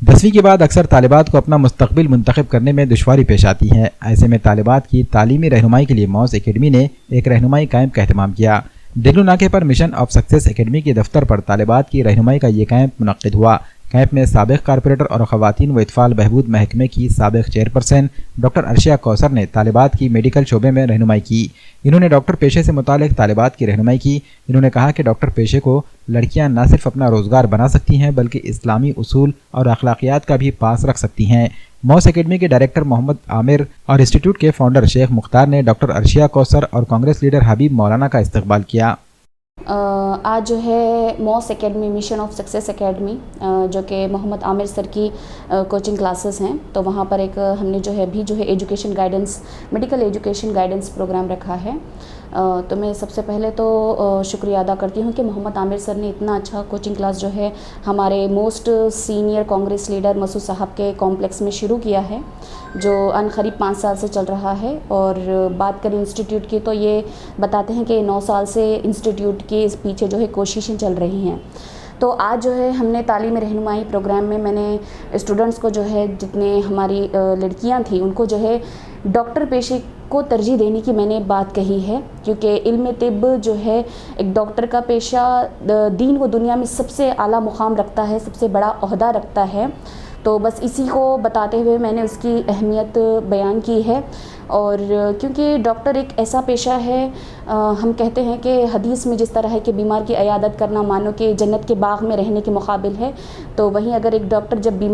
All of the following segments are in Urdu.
10ویں کے بعد اکثر طالبات کو اپنا مستقبل منتخب کرنے میں دشواری پیش آتی ہے۔ ایسے میں طالبات کی تعلیمی رہنمائی کے لیے موز اکیڈمی نے ایک رہنمائی کیمپ کا اہتمام کیا۔ ڈگلو ناکے پر مشن آف سکسیس اکیڈمی کے دفتر پر طالبات کی رہنمائی کا یہ کیمپ منعقد ہوا۔ کیمپ میں سابق کارپوریٹر اور خواتین و اطفال بہبود محکمے کی سابق چیئرپرسن ڈاکٹر عرشیہ کوثر نے طالبات کی میڈیکل شعبے میں رہنمائی کی۔ انہوں نے ڈاکٹر پیشے سے متعلق طالبات کی رہنمائی کی۔ انہوں نے کہا کہ ڈاکٹر پیشے کو لڑکیاں نہ صرف اپنا روزگار بنا سکتی ہیں بلکہ اسلامی اصول اور اخلاقیات کا بھی پاس رکھ سکتی ہیں۔ موس اکیڈمی کے ڈائریکٹر محمد عامر اور انسٹیٹیوٹ کے فاؤنڈر شیخ مختار نے ڈاکٹر عرشیہ کوثر اور کانگریس لیڈر حبیب مولانا کا استقبال کیا۔ آج جو ہے موس academy mission of success academy جو کہ محمد عامر سر کی کوچنگ کلاسز ہیں، تو وہاں پر ایک ہم نے جو ہے education guidance medical education guidance program رکھا ہے۔ تو میں سب سے پہلے تو شکریہ ادا کرتی ہوں کہ محمد عامر سر نے اتنا اچھا کوچنگ کلاس جو ہے ہمارے موسٹ سینئر کانگریس لیڈر مسعود صاحب کے کمپلیکس میں شروع کیا ہے، جو عنقریب 5 سال سے چل رہا ہے۔ اور بات کریں انسٹیٹیوٹ کی تو یہ بتاتے ہیں کہ 9 سال سے انسٹیٹیوٹ کے پیچھے جو ہے کوششیں چل رہی ہیں۔ تو آج جو ہے ہم نے تعلیمی رہنمائی پروگرام میں نے اسٹوڈنٹس کو جو ہے جتنے ہماری لڑکیاں تھیں ان کو جو ہے ڈاکٹر پیشے کو ترجیح دینے کی میں نے بات کہی ہے، کیونکہ علم طب جو ہے ایک ڈاکٹر کا پیشہ دین و دنیا میں سب سے اعلیٰ مقام رکھتا ہے، سب سے بڑا عہدہ رکھتا ہے۔ تو بس اسی کو بتاتے ہوئے میں نے اس کی اہمیت بیان کی ہے۔ اور کیونکہ ڈاکٹر ایک ایسا پیشہ ہے، ہم کہتے ہیں کہ حدیث میں جس طرح ہے کہ بیمار کی عیادت کرنا مانو کہ جنت کے باغ میں رہنے کے مقابل ہے، تو وہیں اگر ایک ڈاکٹر جب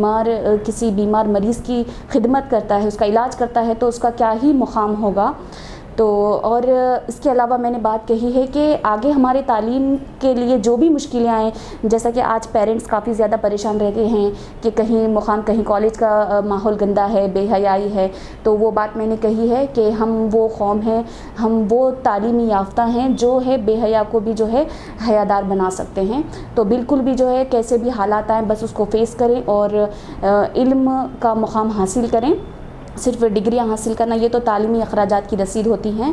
کسی بیمار مریض کی خدمت کرتا ہے، اس کا علاج کرتا ہے، تو اس کا کیا ہی مقام ہوگا۔ تو اور اس کے علاوہ میں نے بات کہی ہے کہ آگے ہمارے تعلیم کے لیے جو بھی مشکلیں آئیں، جیسا کہ آج پیرنٹس کافی زیادہ پریشان رہتے ہیں کہ کہیں کالج کا ماحول گندا ہے، بے حیائی ہے، تو وہ بات میں نے کہی ہے کہ ہم وہ قوم ہیں، ہم وہ تعلیمی یافتہ ہیں جو ہے بے حیا کو بھی جو ہے حیادار بنا سکتے ہیں۔ تو بالکل بھی جو ہے کیسے بھی حالات آئیں بس اس کو فیس کریں اور علم کا مقام حاصل کریں۔ صرف ڈگریاں حاصل کرنا یہ تو تعلیمی اخراجات کی رسید ہوتی ہیں،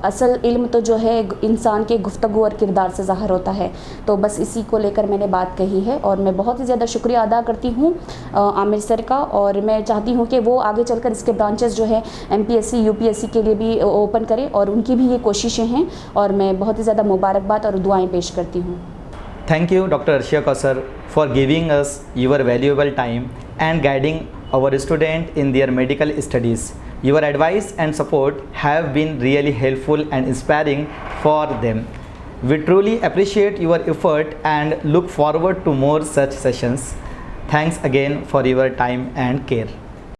اصل علم تو جو ہے انسان کے گفتگو اور کردار سے ظاہر ہوتا ہے۔ تو بس اسی کو لے کر میں نے بات کہی ہے، اور میں بہت ہی زیادہ شکریہ ادا کرتی ہوں عامر سر کا، اور میں چاہتی ہوں کہ وہ آگے چل کر اس کے برانچز جو ہے MPSC UPSC کے لیے بھی اوپن کرے، اور ان کی بھی یہ کوششیں ہیں، اور میں بہت ہی زیادہ مبارکباد اور دعائیں پیش کرتی ہوں۔ Thank you, Dr. Arshia Kausar, for giving us your valuable time and guiding our students in their medical studies. Your advice and support have been really helpful and inspiring for them. We truly appreciate your effort and look forward to more such sessions. Thanks again for your time and care.